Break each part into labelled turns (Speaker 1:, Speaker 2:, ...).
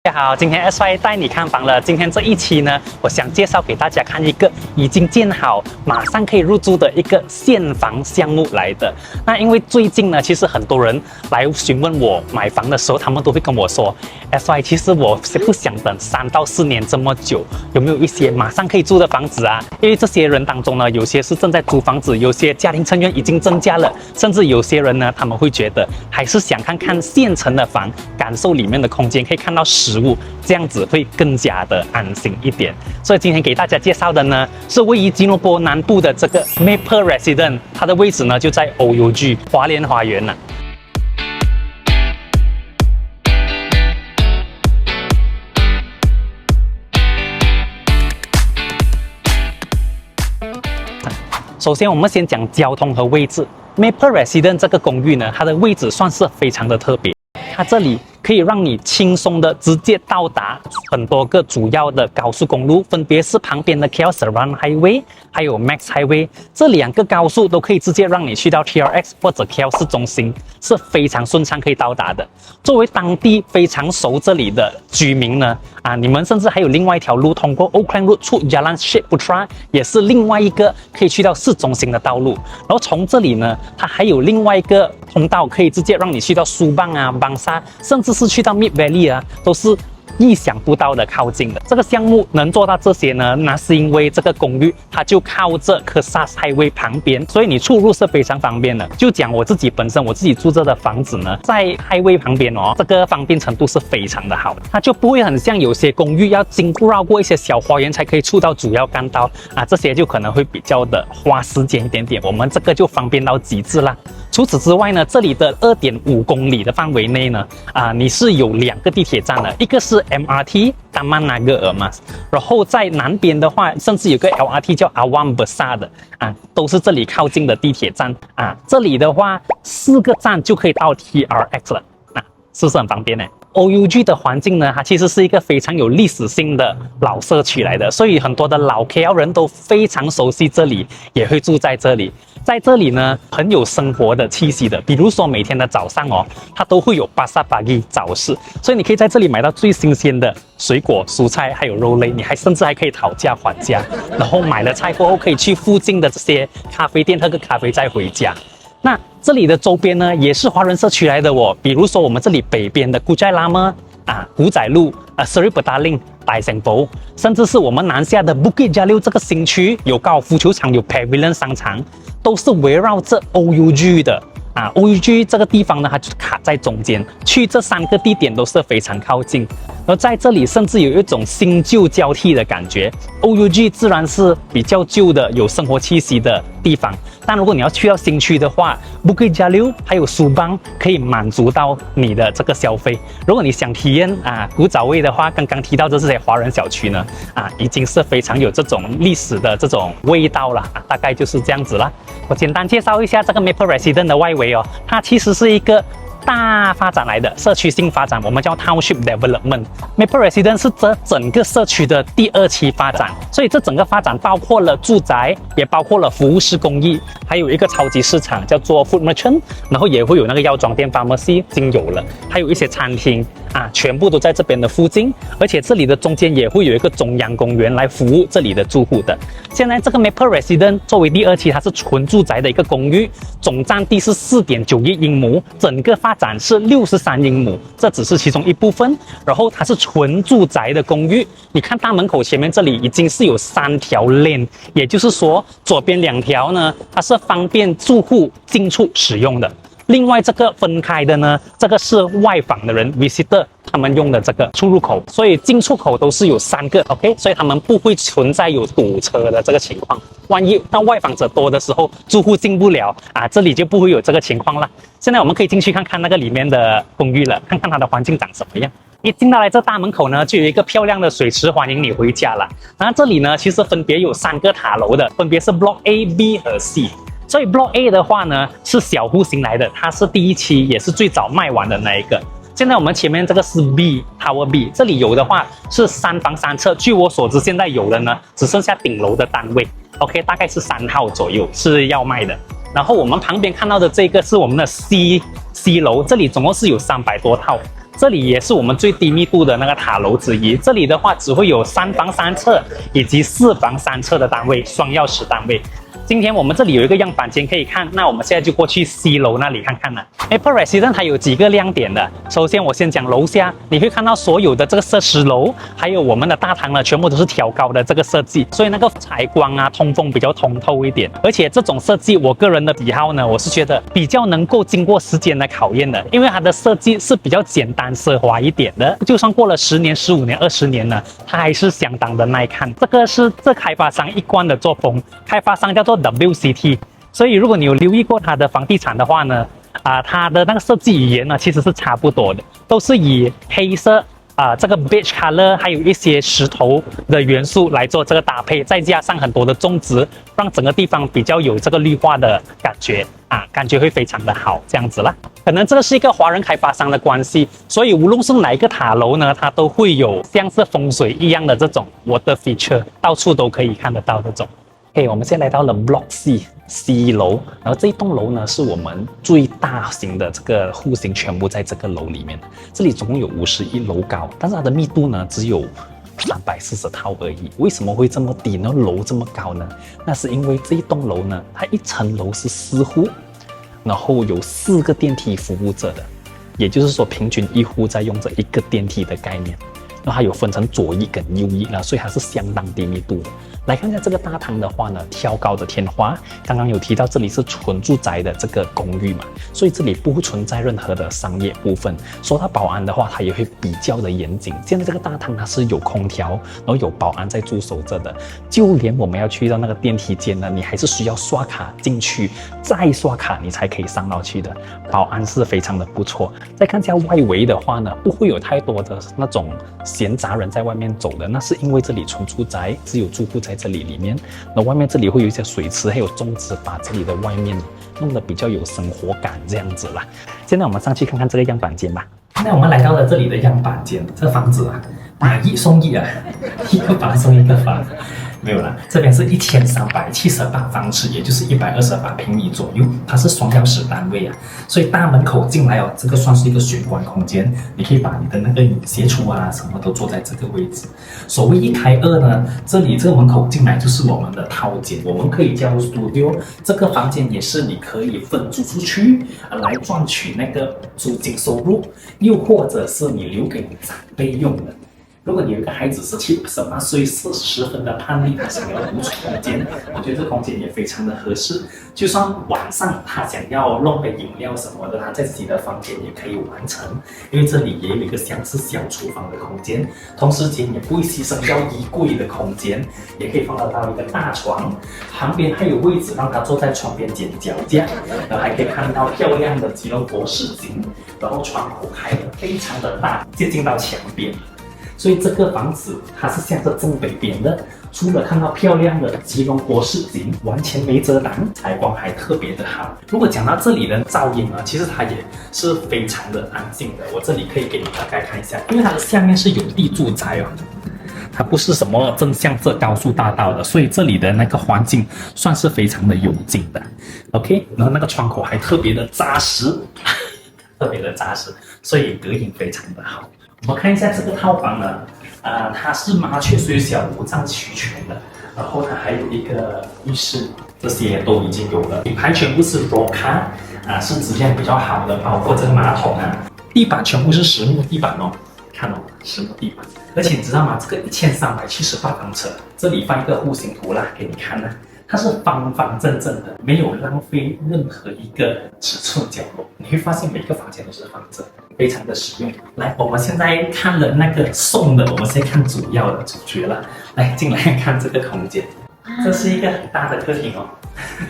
Speaker 1: 家好，今天 SY 带你看房了。今天这一期呢，我想介绍给大家看一个已经建好、马上可以入住的一个现房项目来的。那因为最近呢，其实很多人来询问我买房的时候，他们都会跟我说 ，SY 其实我是不想等3到4年这么久，有没有一些马上可以住的房子啊？因为这些人当中呢，有些是正在租房子，有些家庭成员已经增加了，甚至有些人呢，他们会觉得还是想看看现成的房，感受里面的空间，可以看到实物，这样子会更加的安心一点。所以今天给大家介绍的呢，是位于吉隆坡南部的这个 Maple Residence， 它的位置呢就在 OUG 华联花园了。首先，我们先讲交通和位置。Maple Residence 这个公寓呢，它的位置算是非常的特别。它这里可以让你轻松的直接到达很多个主要的高速公路，分别是旁边的 KL Seberang Highway 还有 Max Highway， 这2个高速都可以直接让你去到 TRX 或者 KL 市中心，是非常顺畅可以到达的。作为当地非常熟这里的居民呢，你们甚至还有另外一条路通过 Auckland Road 出 Jalan Sheikh Putra， 也是另外一个可以去到市中心的道路。然后从这里呢，它还有另外一个通道可以直接让你去到苏邦啊、邦沙，甚至是去到 Mid Valley 啊，都是意想不到的靠近的。这个项目能做到这些呢，那是因为这个公寓它就靠着Kesas Highway 旁边，所以你出入是非常方便的。就讲我自己本身，我自己住着的房子呢，在 Highway 旁边哦，这个方便程度是非常的好，它就不会很像有些公寓要绕过一些小花园才可以出到主要干道啊，这些就可能会比较的花时间一点点。我们这个就方便到极致啦。除此之外呢，这里的2.5公里的范围内呢，你是有2个地铁站的，一个是 MRT Taman Naga Emas， 然后在南边的话，甚至有个 LRT 叫 Awam Besar 的都是这里靠近的地铁站这里的话4个站就可以到 TRX 了是不是很方便呢？OUG 的环境呢，它其实是一个非常有历史性的老社区来的，所以很多的老 KL 人都非常熟悉这里，也会住在这里。在这里呢，很有生活的气息的，比如说每天的早上哦，它都会有Pasar Pagi早市，所以你可以在这里买到最新鲜的水果、蔬菜，还有肉类，你甚至还可以讨价还价。然后买了菜过后，可以去附近的这些咖啡店喝个咖啡再回家。那这里的周边呢，也是华人社区来的哦，比如说我们这里北边的古寨拉么古仔路Seri Petaling 大城堡，甚至是我们南下的 Bukit Jalil 这个新区，有高尔夫球场，有 Pavilion 商场，都是围绕着 OUG 的OUG 这个地方呢，它就卡在中间，去这3个地点都是非常靠近。而在这里甚至有一种新旧交替的感觉。OUG 自然是比较旧的、有生活气息的地方，但如果你要去到新区的话 ，Bukit Jalil 还有苏邦可以满足到你的这个消费。如果你想体验古早味的话，刚刚提到的这些华人小区呢，已经是非常有这种历史的这种味道了大概就是这样子啦。我简单介绍一下这个 Maple Residence 的外围哦，它其实是一个大发展来的社区性发展，我们叫 Township Development。Maple Residence 是这整个社区的第2期发展，所以这整个发展包括了住宅，也包括了服务式公寓，还有一个超级市场叫做 Food Merchant， 然后也会有那个药妆店 Pharmacy 已经有了，还有一些餐厅全部都在这边的附近，而且这里的中间也会有一个中央公园来服务这里的住户的。现在这个 Maple Residence 作为第2期，它是纯住宅的一个公寓，总占地是 4.91 英亩，整个发展是63英亩，这只是其中一部分。然后它是纯住宅的公寓，你看大门口前面这里已经是有3条 lane， 也就是说左边2条呢，它是方便住户进出使用的。另外这个分开的呢，这个是外访的人 visitor 他们用的这个出入口，所以进出口都是有3个 OK， 所以他们不会存在有堵车的这个情况。万一当外访者多的时候，住户进不了这里就不会有这个情况了。现在我们可以进去看看那个里面的公寓了，看看它的环境长什么样。一进到来这大门口呢，就有一个漂亮的水池欢迎你回家了。那这里呢，其实分别有3个塔楼的，分别是 Block A、B 和 C。所以 Block A 的话呢，是小户型来的，它是第1期，也是最早卖完的那一个。现在我们前面这个是 B Tower B， 这里有的话是3房3侧，据我所知，现在有的呢只剩下顶楼的单位 ，OK， 大概是3号左右是要卖的。然后我们旁边看到的这个是我们的 C 楼，这里总共是有300多套。这里也是我们最低密度的那个塔楼之一。这里的话只会有3房3厕以及4房3厕的单位，双钥匙单位。今天我们这里有一个样板间可以看，那我们现在就过去 C 楼那里看看了。Maple Residence 它有几个亮点的。首先我先讲楼下，你会看到所有的这个设施楼，还有我们的大堂呢，全部都是挑高的这个设计，所以那个采光啊、通风比较通透一点。而且这种设计，我个人的喜好呢，我是觉得比较能够经过时间的考验的，因为它的设计是比较简单奢华一点的，就算过了10年、15年、20年呢，它还是相当的耐看。这个是这开发商一贯的作风，开发商叫做WCT， 所以如果你有留意过它的房地产的话呢，它的那个设计语言呢其实是差不多的，都是以黑色这个 beige color 还有一些石头的元素来做这个搭配，再加上很多的种植，让整个地方比较有这个绿化的感觉感觉会非常的好，这样子啦。可能这个是一个华人开发商的关系，所以无论是哪一个塔楼呢，它都会有像是风水一样的这种 water feature， 到处都可以看得到这种。我们现在来到了 Block C 楼，然后这一栋楼呢是我们最大型的这个户型，全部在这个楼里面。这里总共有51楼高，但是它的密度呢只有340套而已。为什么会这么低呢？楼这么高呢？那是因为这一栋楼呢，它一层楼是4户，然后有4个电梯服务着的，也就是说平均一户在用着1个电梯的概念。然后它有分成左翼跟右翼所以它是相当低密度的。来看一下这个大堂的话呢，挑高的天花，刚刚有提到这里是纯住宅的这个公寓嘛，所以这里不存在任何的商业部分。说到保安的话，它也会比较的严谨。现在这个大堂它是有空调，然后有保安在驻守着的，就连我们要去到那个电梯间呢，你还是需要刷卡进去，再刷卡你才可以上到去的。保安是非常的不错。再看一下外围的话呢，不会有太多的那种闲杂人在外面走的，那是因为这里纯住宅，只有住户在这里面，那外面这里会有一些水池，还有种植，把这里的外面弄得比较有生活感这样子啦。现在我们上去看看这个样板间吧。现在我们来到了这里的样板间，这个房子买1送1一个房送一个房。没有啦，这边是1378方尺，也就是128平米左右，它是双钥匙单位所以大门口进来这个算是一个玄关空间，你可以把你的那个鞋橱什么都坐在这个位置。所谓1开2呢，这里这个门口进来就是我们的套间，我们可以叫 studio， 这个房间也是你可以分租出去来赚取那个租金收入，又或者是你留给长辈用的。如果你有一个孩子17、18岁，是十分的叛逆，他想要独处空间，我觉得这个空间也非常的合适。就算晚上他想要弄杯饮料什么的，他在自己的房间也可以完成，因为这里也有一个像是小厨房的空间，同时间也不会牺牲掉衣柜的空间，也可以放得到一个大床，旁边还有位置让他坐在床边剪脚架，然后还可以看到漂亮的吉隆坡市景，然后窗口开得非常的大，接近到墙边。所以这个房子它是向着正北边的，除了看到漂亮的吉隆坡市景，完全没遮挡，采光还特别的好。如果讲到这里的噪音其实它也是非常的安静的。我这里可以给你大概看一下，因为它的下面是有地住宅它不是什么正向这高速大道的，所以这里的那个环境算是非常的有劲的。OK， 然后那个窗口还特别的扎实，特别的扎实，所以隔音非常的好。我们看一下这个套房呢，它是麻雀虽小五脏齐全的，然后它还有一个浴室，这些都已经有了，品牌全部是 Roca，是质量比较好的，包括这个马桶地板全部是实木地板看实木地板，而且你知道吗？这个1378方尺，这里放一个户型图给你看它是方方正正的，没有浪费任何一个尺寸角落。你会发现每个房间都是方正，非常的实用。来，我们现在看了那个送的，我们现在看主要的主角了。来，进来看这个空间，这是一个很大的客厅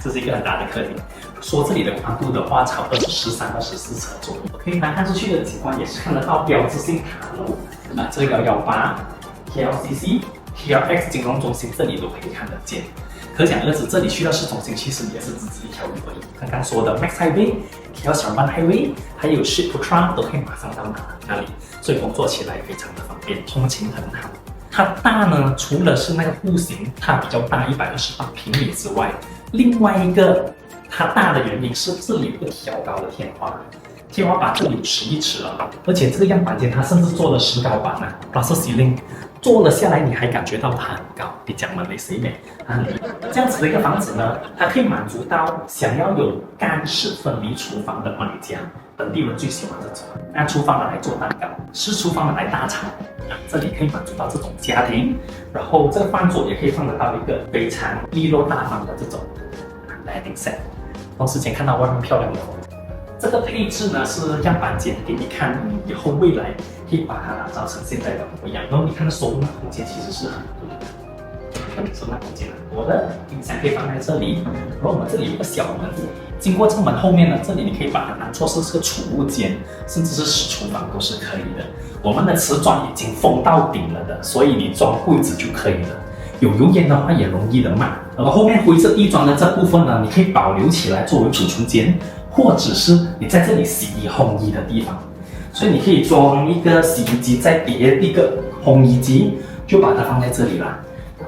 Speaker 1: 这是一个很大的客厅。说这里的宽度的话，差不多是13、24尺左右。可以看出去的景观也是看得到标志性塔楼这个118、KLCC、TRX 金融中心这里都可以看得见。可想而知，这里去到市中心其实也是只是一条路而已。刚刚说的 Max Highway、KL Sarban Highway， 还有 Ship Putra 都可以马上到那里，所以工作起来非常的方便，通勤很好。它大呢，除了是那个户型它比较大128平米之外，另外一个它大的原因是这里有个挑高的天花。天花板这里有11尺啊，而且这个样板间它甚至做了石膏板啊 ，glass ceiling， 坐了下来你还感觉到它很高，你讲嘛，你谁美啊？这样子的一个房子呢，它可以满足到想要有干湿分离厨房的买家，本地人最喜欢这种，按厨房来做蛋糕，湿厨房来大餐啊，这里可以满足到这种家庭，然后这个饭桌也可以放得到一个非常利落大方的这种 dining set， 同时间看到外面漂亮的风景。这个配置呢是样板间，给你看以后未来可以把它打造成现在的模样。然后你看到收纳空间其实是很多的，收纳空间很多的，冰箱可以放在这里。然后我们这里有个小门，经过这个门后面呢，这里你可以把它当做是个储物间，甚至是死厨房都是可以的。我们的瓷砖已经封到顶了的，所以你装柜子就可以了。有油烟的话也容易的卖。然后后面灰色地砖的这部分呢，你可以保留起来作为储存间。或者是你在这里洗衣烘衣的地方，所以你可以装一个洗衣机，再叠一个烘衣机，就把它放在这里啦。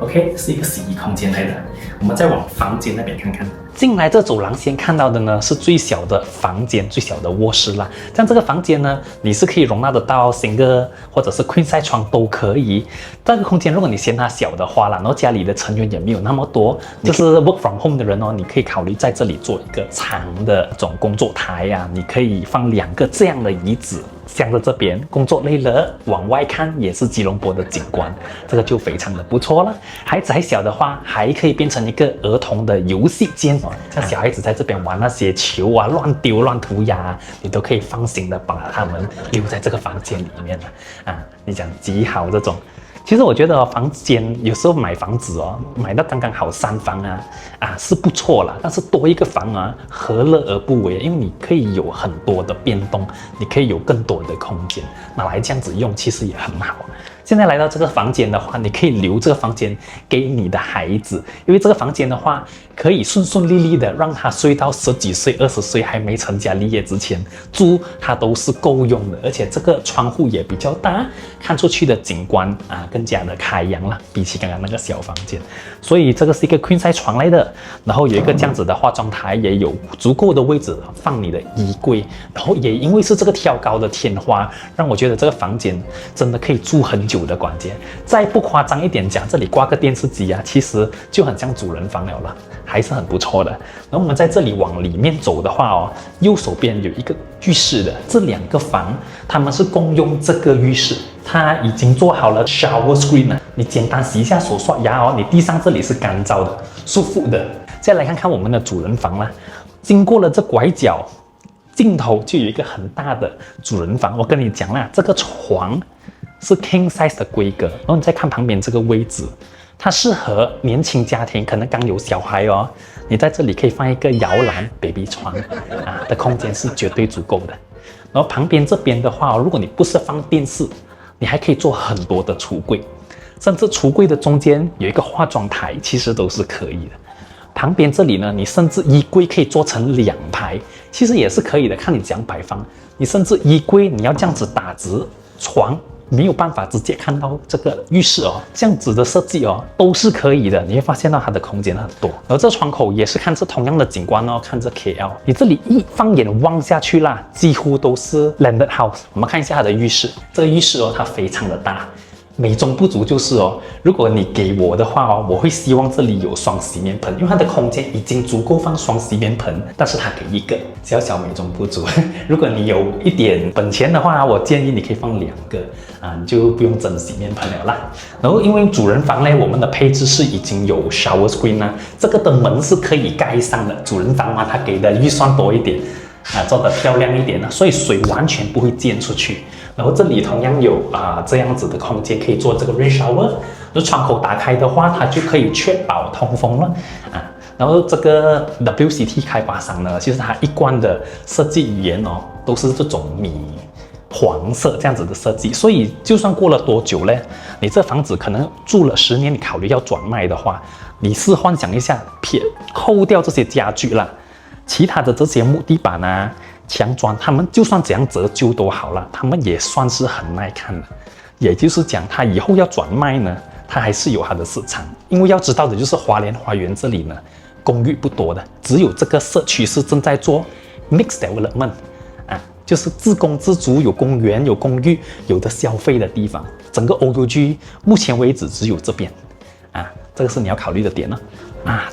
Speaker 1: OK， 是一个洗衣空间来的。我们再往房间那边看看。进来这走廊先看到的呢是最小的房间，最小的卧室啦。像这个房间呢，你是可以容纳得到single或者是 queen size 床都可以。这个空间如果你嫌它小的话啦，然后家里的成员也没有那么多，就是 work from home 的人哦，你可以考虑在这里做一个长的这种工作台呀，你可以放2个这样的椅子。向着这边工作累了，往外看也是吉隆坡的景观，这个就非常的不错了。孩子还小的话，还可以变成一个儿童的游戏间，像小孩子在这边玩那些球啊、乱丢、乱涂鸦，你都可以放心的把他们留在这个房间里面了啊！你讲极好这种。其实我觉得房间有时候买房子哦，买到刚刚好3房是不错啦，但是多一个房啊，何乐而不为？因为你可以有很多的变动，你可以有更多的空间，拿来这样子用，其实也很好。现在来到这个房间的话，你可以留这个房间给你的孩子，因为这个房间的话，可以顺顺利利的让他睡到10几岁、20岁还没成家立业之前，租它都是够用的，而且这个窗户也比较大，看出去的景观更加的开扬了，比起刚刚那个小房间。所以这个是一个 queen size 床来的，然后有一个这样子的化妆台，也有足够的位置放你的衣柜，然后也因为是这个挑高的天花，让我觉得这个房间真的可以住很久的感觉。再不夸张一点讲，这里挂个电视机其实就很像主人房了啦，还是很不错的。然后我们在这里往里面走的话右手边有一个浴室的，这2个房他们是共用这个浴室，它已经做好了 shower screen 了，你简单洗一下手刷牙你地上这里是干燥的，舒服的。再来看看我们的主人房啦，经过了这拐角，尽头就有一个很大的主人房。我跟你讲啦，这个床是 king size 的规格，然后你再看旁边这个位置，它适合年轻家庭，可能刚有小孩你在这里可以放一个摇篮 baby 床的空间是绝对足够的。然后旁边这边的话如果你不是放电视，你还可以做很多的橱柜，甚至橱柜的中间有一个化妆台，其实都是可以的。旁边这里呢，你甚至衣柜可以做成2排，其实也是可以的，看你怎样摆放。你甚至衣柜你要这样子打直，床没有办法直接看到这个浴室这样子的设计都是可以的。你会发现到它的空间很多，而这窗口也是看着同样的景观看着 KL， 你这里一放眼望下去啦，几乎都是 landed house。我们看一下它的浴室，这个浴室它非常的大。美中不足就是如果你给我的话我会希望这里有双洗面盆，因为它的空间已经足够放双洗面盆，但是它给一个，小小美中不足。如果你有一点本钱的话，我建议你可以放2个你就不用整洗面盆了啦。然后因为主人房呢，我们的配置是已经有 shower screen 这个的门是可以盖上的。主人房它给的预算多一点做得漂亮一点所以水完全不会溅出去。然后这里同样有这样子的空间可以做这个 rain shower， 就窗口打开的话，它就可以确保通风了然后这个 WCT 开发商呢，其实它一贯的设计语言都是这种米黄色这样子的设计，所以就算过了多久呢，你这房子可能住了10年，你考虑要转卖的话，你是幻想一下，扣掉这些家具啦，其他的这些木地板墙砖，他们就算怎样折旧都好了，他们也算是很耐看的。也就是讲，它以后要转卖呢，它还是有它的市场。因为要知道的就是华联花园这里呢，公寓不多的，只有这个社区是正在做 mixed development 就是自供自足，有公园、有公寓、有的消费的地方。整个 OUG 目前为止只有这边啊，这个是你要考虑的点呢。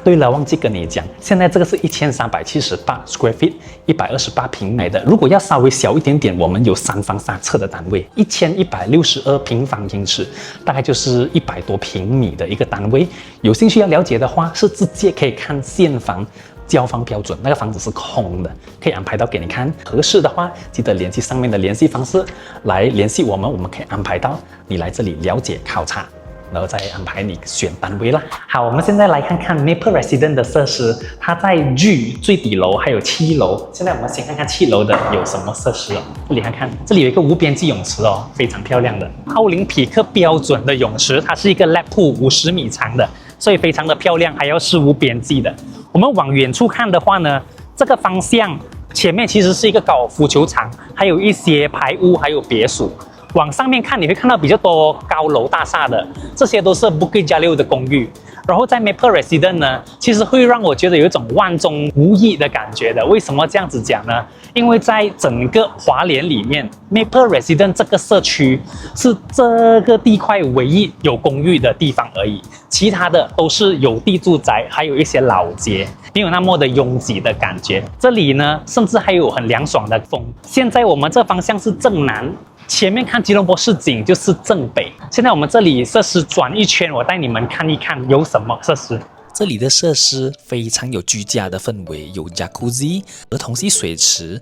Speaker 1: 对了，忘记跟你讲，现在这个是1378 square feet，128平米的。如果要稍微小一点点，我们有3房3侧的单位，1162平方英尺，大概就是100多平米的一个单位。有兴趣要了解的话，是直接可以看现房交房标准，那个房子是空的，可以安排到给你看。合适的话，记得联系上面的联系方式来联系我们，我们可以安排到你来这里了解考察。然后再安排你选单位啦。好，我们现在来看看 Maple Residence 的设施，它在 G 最底楼还有7楼。现在我们先看看7楼的有什么设施哦。这里看，这里有一个无边际泳池哦，非常漂亮的奥林匹克标准的泳池，它是一个 lap pool 50米长的，所以非常的漂亮，还要是无边际的。我们往远处看的话呢，这个方向前面其实是一个高尔夫球场，还有一些排屋，还有别墅。往上面看，你会看到比较多高楼大厦的，这些都是 Bukit Jalil 的公寓。然后在 Maple Residence 呢，其实会让我觉得有一种万中无一的感觉的。为什么这样子讲呢？因为在整个华联里面 ，Maple Residence 这个社区是这个地块唯一有公寓的地方而已，其他的都是有地住宅，还有一些老街，没有那么的拥挤的感觉。这里呢，甚至还有很凉爽的风。现在我们这方向是正南。前面看吉隆坡市景就是正北。现在我们这里设施转一圈，我带你们看一看有什么设施。
Speaker 2: 这里的设施非常有居家的氛围，有 Jacuzzi、儿童戏水池、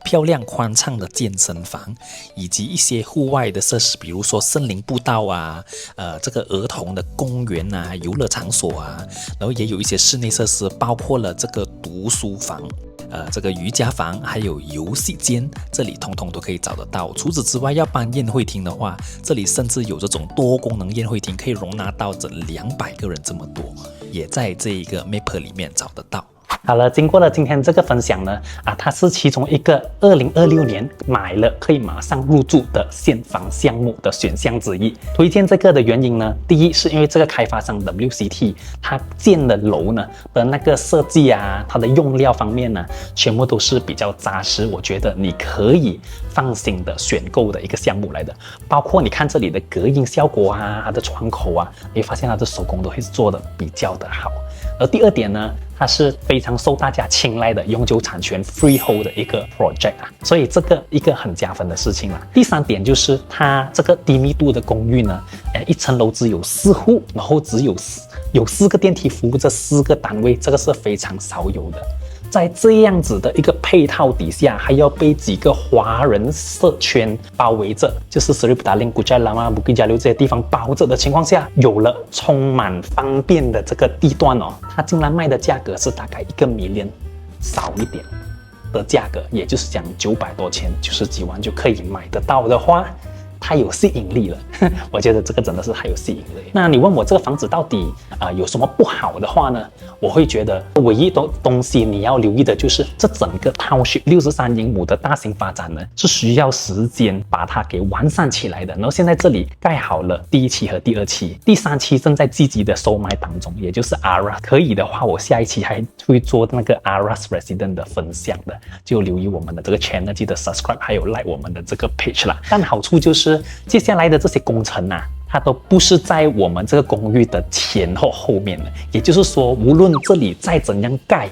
Speaker 2: 漂亮宽敞的健身房，以及一些户外的设施，比如说森林步道啊，这个儿童的公园啊、游乐场所啊，然后也有一些室内设施，包括了这个读书房。这个瑜伽房还有游戏间，这里通通都可以找得到。除此之外，要办宴会厅的话，这里甚至有这种多功能宴会厅，可以容纳到整200个人这么多，也在这一个 Maple 里面找得到。
Speaker 1: 好了，经过了今天这个分享呢，它是其中一个2026年买了可以马上入住的现房项目的选项之一。推荐这个的原因呢，第一是因为这个开发商 WCT 它建的楼呢的那个设计啊，它的用料方面呢，全部都是比较扎实，我觉得你可以放心的选购的一个项目来的。包括你看这里的隔音效果啊，它的窗口啊，你会发现它的手工都会做的比较的好。而第二点呢，它是非常受大家青睐的永久产权 freehold 的一个 project 所以这个一个很加分的事情啦。第三点就是它这个低密度的公寓呢，一层楼只有4户，然后只有4个电梯服务这4个单位，这个是非常少有的。在这样子的一个配套底下，还要被几个华人社圈包围着，就是 Seri Petaling、Kuchai Lama、Bukit Jalil 这些地方包着的情况下，有了充满方便的这个地段哦，它竟然卖的价格是大概1个 million 少一点的价格，也就是讲900多千，90几万就可以买得到的话，太有吸引力了。我觉得这个真的是太有吸引力。那你问我这个房子到底有什么不好的话呢？我会觉得唯一的东西你要留意的就是这整个 township 63英亩的大型发展呢，是需要时间把它给完善起来的。然后现在这里盖好了第1期和第2期，第3期正在积极的售卖当中，也就是 Aras。可以的话，我下一期还会做那个 Aras Resident 的分享的，就留意我们的这个 channel， 记得 subscribe 还有 like 我们的这个 page 啦。但好处就是接下来的这些工程啊，它都不是在我们这个公寓的前或后面的，也就是说，无论这里再怎样盖，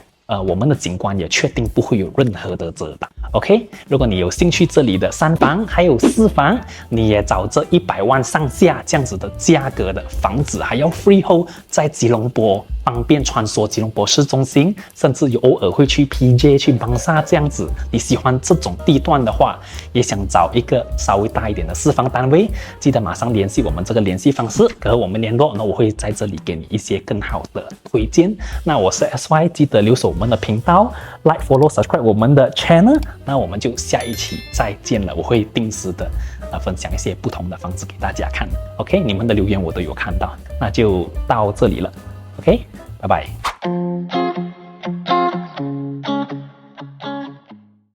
Speaker 1: 我们的景观也确定不会有任何的遮挡。OK， 如果你有兴趣这里的3房还有4房，你也找这100万上下这样子的价格的房子，还要 freehold 在吉隆坡，方便穿梭吉隆坡市中心，甚至有偶尔会去 PJ 去邦沙这样子。你喜欢这种地段的话，也想找一个稍微大一点的4房单位，记得马上联系我们这个联系方式，和我们联络。那我会在这里给你一些更好的推荐。那我是 SY， 记得留守我们的频道 ，like、follow、subscribe 我们的 channel。那我们就下一期再见了，我会定时的分享一些不同的房子给大家看。OK， 你们的留言我都有看到，那就到这里了。OK， 拜拜。